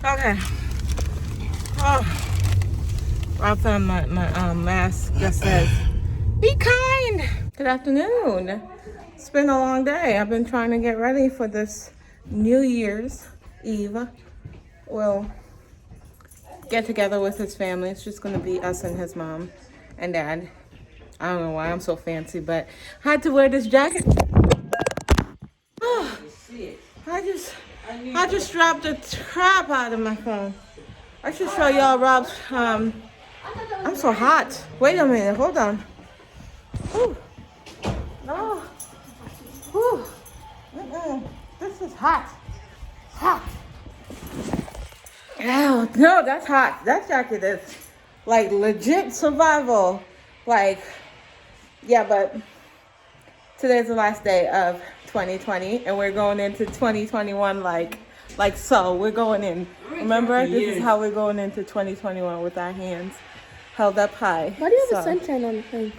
Okay. Oh, I found my mask that says, "Be kind." Good afternoon. It's been a long day. I've been trying to get ready for this New Year's Eve. We'll get together with his family. It's just gonna be us and his mom and dad. I don't know why I'm so fancy, but I had to wear this jacket. Oh, I just dropped the crap out of my phone. I should show y'all Rob's, I'm so hot. Wait a minute, hold on. Whew. No. Whew. This is hot. Hot. Oh, no, that's hot. That jacket is like legit survival. Like, yeah, but today's the last day of 2020 and we're going into 2021 like so. We're going in. Remember, this is how we're going into 2021 with our hands held up high. Why do you have a sunshine on the thing?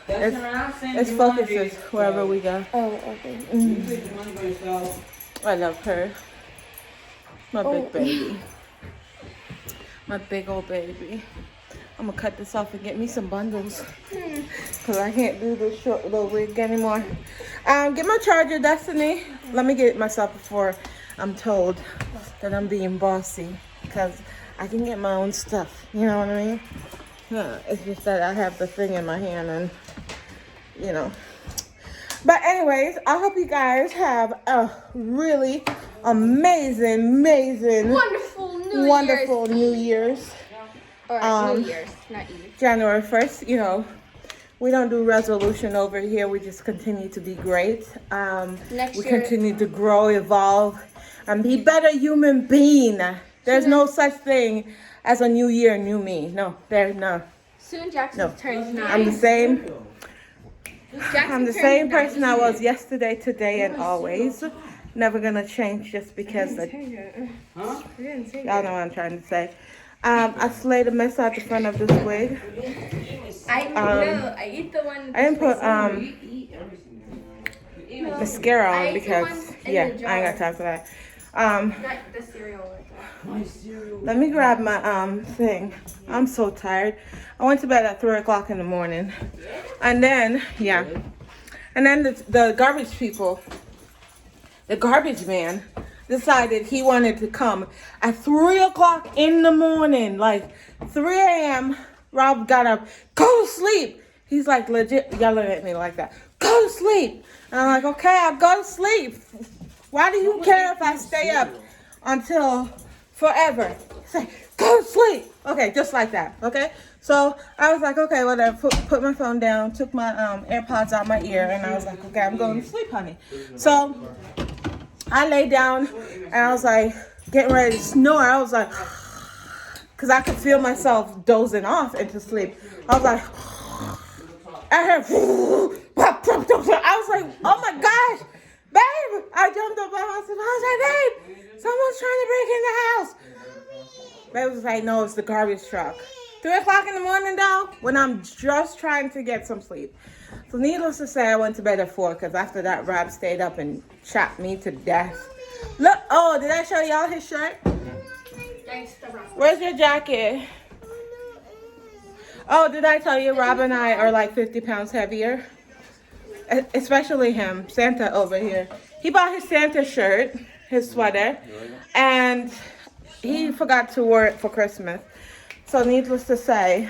It's focuses wherever we go. Oh, okay. I love her. My big baby. My big old baby. I'm gonna cut this off and get me some bundles because I can't do this short little wig anymore. Get my charger, Destiny. Let me get it myself before I'm told that I'm being bossy because I can get my own stuff. You know what I mean? It's just that I have the thing in my hand and, you know. But anyways, I hope you guys have a really amazing, wonderful New Year's. Or New Year's, not Eve. January 1st, you know, we don't do resolution over here. We just continue to be great. We continue to grow, evolve, and be better human being. There's no such thing as a new year, new me. No, there's no. Soon Jackson turns 9. I'm the same. Jackson I'm the same person I was yesterday, today, and always. Never gonna change just because y'all know what I'm trying to say. I slayed a mess out the front of this wig. I eat the one. I didn't put mascara on because I ain't got time for that. Not the cereal. Let me grab my thing. I'm so tired. I went to bed at 3 o'clock in the morning, and then the garbage people, the garbage man, decided he wanted to come at 3 o'clock in the morning, like 3 a.m. Rob got up, go to sleep. He's like legit yelling at me like that. Go to sleep. And I'm like, okay, I'll go to sleep. Why do you care if I stay up until forever? He's like, go to sleep. Okay, just like that. Okay. So I was like, okay, whatever. Put my phone down, took my AirPods out my ear, and I was like, okay, I'm going to sleep, honey. So I lay down and I was like getting ready to snore. I was like, because I could feel myself dozing off into sleep. I was like, I heard, I was like, oh my gosh, babe. I jumped up by myself. I was like, babe, someone's trying to break in the house. Babe was like, no, it's the garbage truck. 3 o'clock in the morning though, when I'm just trying to get some sleep. So needless to say, I went to bed at 4 because after that, Rob stayed up and chopped me to death. Look, oh, did I show y'all his shirt? Where's your jacket? Oh, did I tell you Rob and I are like 50 pounds heavier? Especially him, Santa over here. He bought his Santa shirt, his sweater, and he forgot to wear it for Christmas. So needless to say,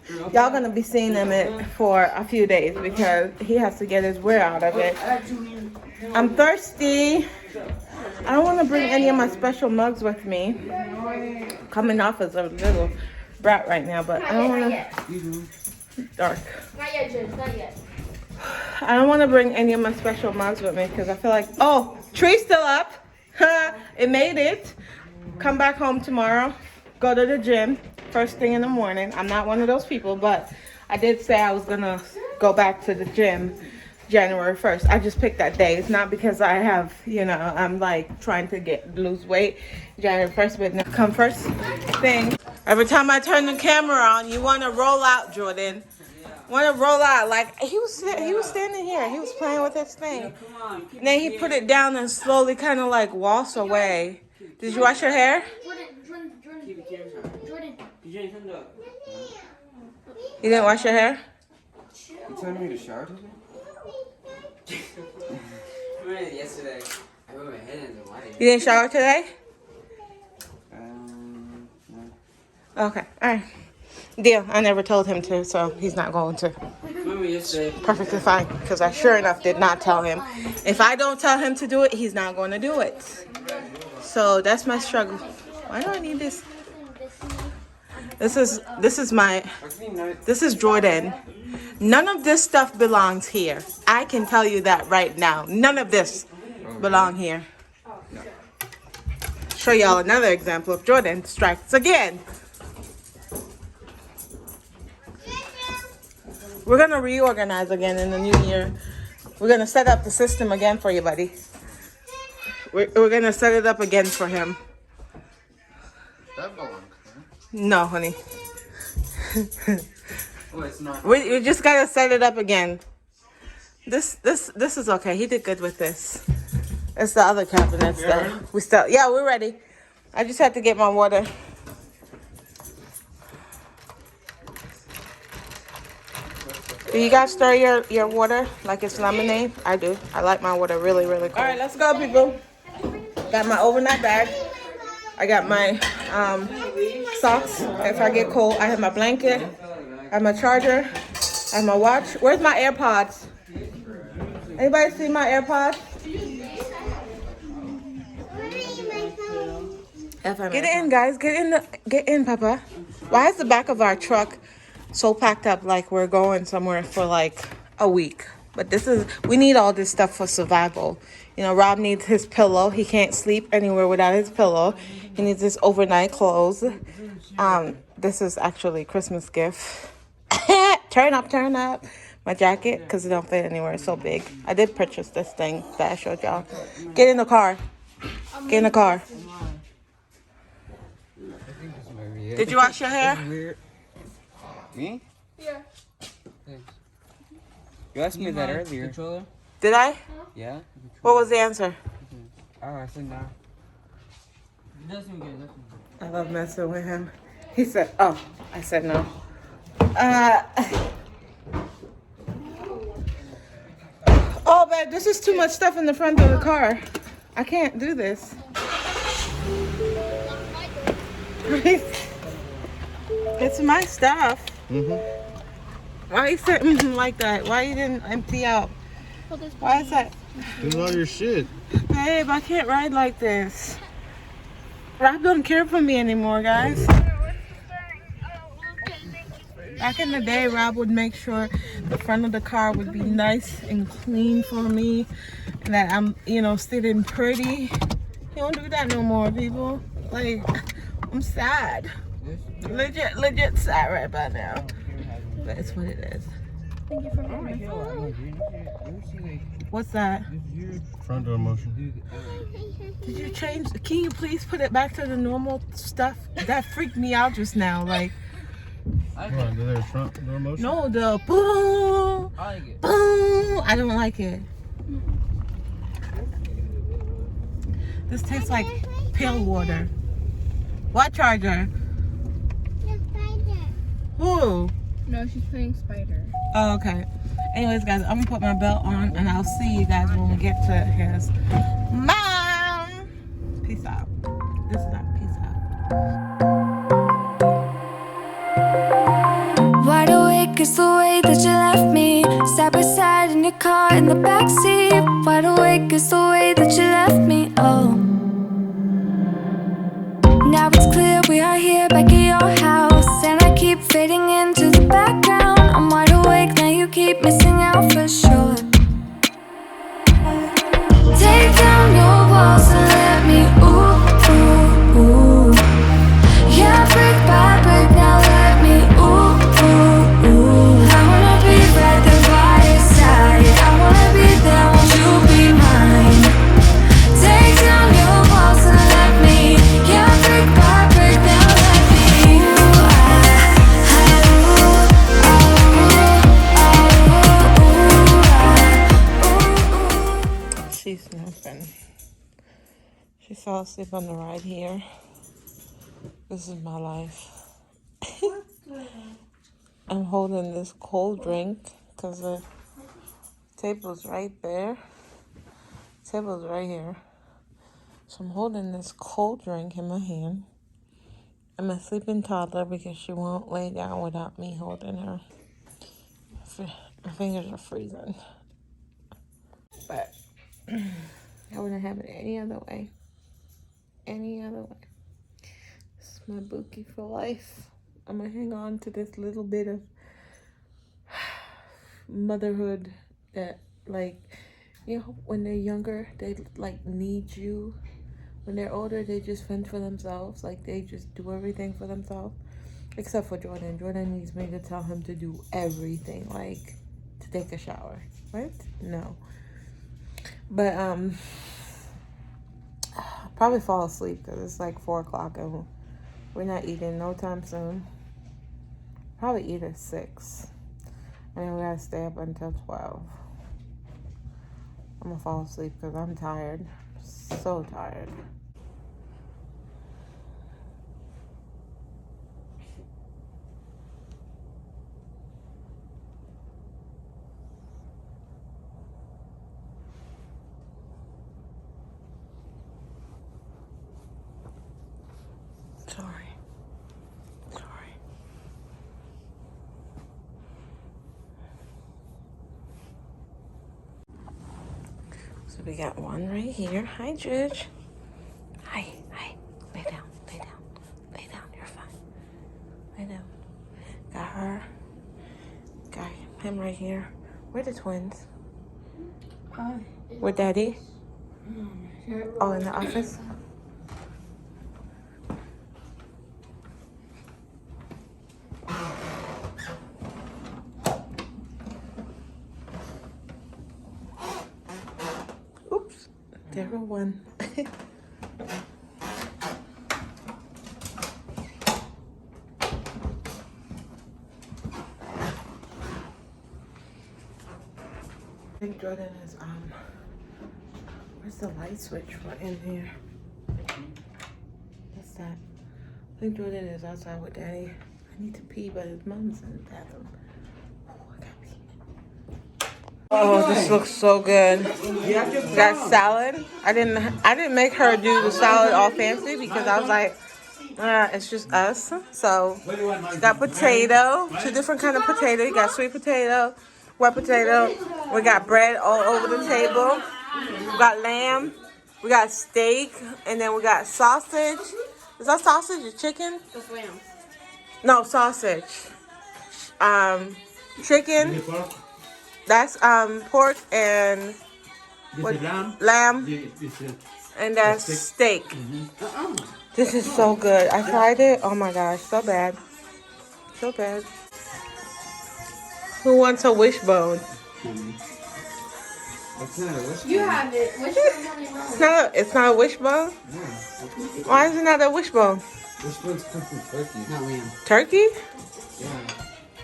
y'all gonna be seeing him for a few days because he has to get his wear out of it. I'm thirsty. I don't want to bring any of my special mugs with me. Coming off as a little brat right now, but I don't want to. Dark. Not yet, Jim. Not yet. I don't want to bring any of my special mugs with me because I feel like, oh, tree's still up. It made it. Come back home tomorrow. Go to the gym first thing in the morning. I'm not one of those people, but I did say I was gonna go back to the gym January 1st. I just picked that day. It's not because I have, I'm like trying to lose weight January 1st, but now come first thing. Every time I turn the camera on, you want to roll out, Jordan. Want to roll out. Like he was standing here. He was playing with his thing. And then he put it down and slowly kind of like waltz away. Did you wash your hair? Jordan. You didn't wash your hair? You telling me to shower today? Yesterday, I put my head in the water. You didn't shower today? No. Okay, alright. Deal. I never told him to, so he's not going to. Remember yesterday? Perfectly fine, because I sure enough did not tell him. If I don't tell him to do it, he's not going to do it. So that's my struggle. Why do I need this? This is Jordan. None of this stuff belongs here. I can tell you that right now. None of this belong here. Show y'all another example of Jordan strikes again. We're gonna reorganize again in the new year. We're gonna set up the system again for you, buddy. We're gonna set it up again for him. That belongs. No, honey. Oh, it's not. We just gotta set it up again. This is okay. He did good with this. It's the other cabinets that we still. Yeah, we're ready. I just had to get my water. Do you guys stir your water like it's lemonade? I do. I like my water really, really cold. All right, let's go, people. Got my overnight bag. I got my socks if I get cold. I have my blanket. I have my charger. I have my watch. Where's my AirPods? Anybody see my AirPods? Get in, guys. Get in, Papa. Why is the back of our truck so packed up like we're going somewhere for like a week? But we need all this stuff for survival. You know, Rob needs his pillow. He can't sleep anywhere without his pillow. He needs his overnight clothes. This is actually Christmas gift. Turn up. My jacket, because it don't fit anywhere. It's so big. I did purchase this thing that I showed y'all. Get in the car. Get in the car. Did you wash your hair? Me? Yeah. Thanks. You asked me that earlier. Controller? Did I? Yeah. What was the answer? Oh, I said no. I love messing with him. He said, oh, I said no. Oh, babe, this is too much stuff in the front of the car. I can't do this. It's my stuff. Why you said like that? Why you didn't empty out? Why is that? This is all your shit. Babe, I can't ride like this. Rob don't care for me anymore, guys. Back in the day, Rob would make sure the front of the car would be nice and clean for me, and that I'm, sitting pretty. He don't do that no more, people. Like, I'm sad. Legit sad right about now. But it's what it is. Thank you for having me. What's that? Front door motion. Did you change? Can you please put it back to the normal stuff? That freaked me out just now. Like, Come on, do their front door motion? no, the boom, I like it. boom. I don't like it. This tastes like pale water. What charger? Who? No, she's playing Spider. Oh, okay. Anyways, guys, I'm gonna put my belt on, and I'll see you guys when we get to his mom. Peace out. This is not peace out. Wide awake is the way that you left me, side by side in your car in the backseat. Wide awake is the way that you left me. Oh, now it's clear we are here back at your house, and I keep fading into the background. I'm wide awake now, you keep missing out for sure. Take down your walls and let me ooh, ooh, ooh. Yeah, brick by brick, now let me ooh, ooh, ooh. I wanna be right there by your side. I wanna be there, won't you be mine? Take down your walls and let me. Yeah, brick by brick, now let me. She's nothing. She fell asleep on the ride here. This is my life. I'm holding this cold drink because the table's right there. Table's right here. So I'm holding this cold drink in my hand. I'm a sleeping toddler because she won't lay down without me holding her. My fingers are freezing. But I wouldn't have it any other way. Any other way. This is my bookie for life. I'm gonna hang on to this little bit of motherhood that, like, you know, when they're younger, they like need you. When they're older, they just fend for themselves. Like, they just do everything for themselves. Except for Jordan. Jordan needs me to tell him to do everything, like to take a shower. What? No. But I'll probably fall asleep because it's like 4 o'clock and we're not eating no time soon. Probably eat at 6. And then we gotta stay up until 12. I'm gonna fall asleep because I'm tired. So tired. Sorry. So we got one right here. Hi, Judge. Hi. Lay down. You're fine. Lay down. Got her. Got him right here. Where the twins? With Daddy? Oh, in the office? Oops. There were one. I think Jordan is, where's the light switch for in here? What's that? I think Jordan is outside with Daddy. I need to pee, but his mom's in the bathroom. Oh, I gotta pee. Oh, this looks so good. We got salad. I didn't make her do the salad all fancy because I was like, it's just us. So we got potato, 2 different kind of potato. You got sweet potato, white potato. We got bread all over the table. We got lamb. We got steak, and then we got sausage. Is that sausage or chicken? Just lamb. No, sausage. Chicken. That's pork and what, lamb. And that's steak. This is so good. I tried it. Oh my gosh, so bad. So bad. Who wants a wishbone? That's not a wishbone. You have it. Which one? It's not a wishbone? Yeah. Why is it not a wishbone? Wishbone's cooked from turkey, not lamb. Turkey? Yeah.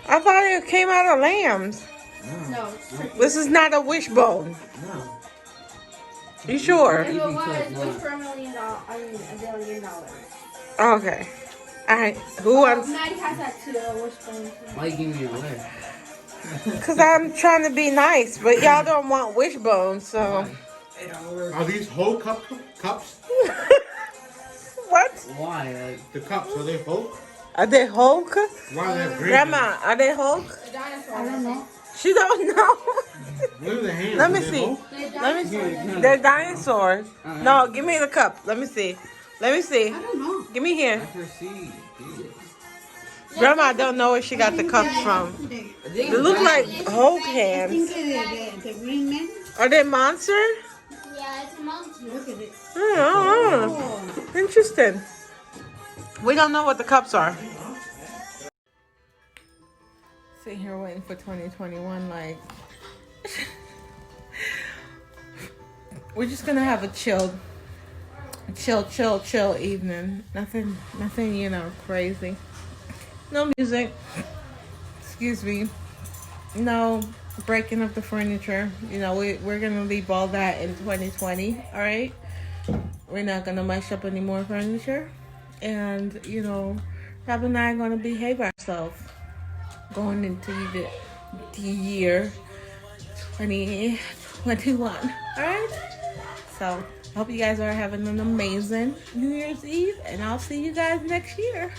I thought it came out of lambs. No, it's turkey. This is not a wishbone. No. You sure? If it was, wish for $1 million. I mean, $1 billion. Okay. Alright. Who wants? Maddie has that too. A wishbone. Why you giving me away? Because I'm trying to be nice, but y'all don't want wishbones, so. Are these whole cups? What? Why? Like, The cups, are they whole? Are they Hulk? Why do they have green? Grandma, are they Hulk? The dinosaur. I don't know. She don't know. Look at the hands. Let me Are they see. whole? Let me see. They're dinosaurs. No, give me the cup. Let me see. Let me see. I don't know. Give me here. I perceive. Grandma don't know where she got the cups from. They look like Hulk hands. The green man? Are they monster? Yeah, it's a monster. Look at it. I don't know. Interesting. We don't know what the cups are. Sitting here waiting for 2021, like we're just gonna have a chill evening. Nothing, you know, crazy. No music. Excuse me. No breaking of the furniture. You know, we're gonna leave all that in 2020. All right. We're not gonna mess up any more furniture. And, you know, Rob and I are going to behave ourselves going into the year 2021. All right? So, I hope you guys are having an amazing New Year's Eve, and I'll see you guys next year.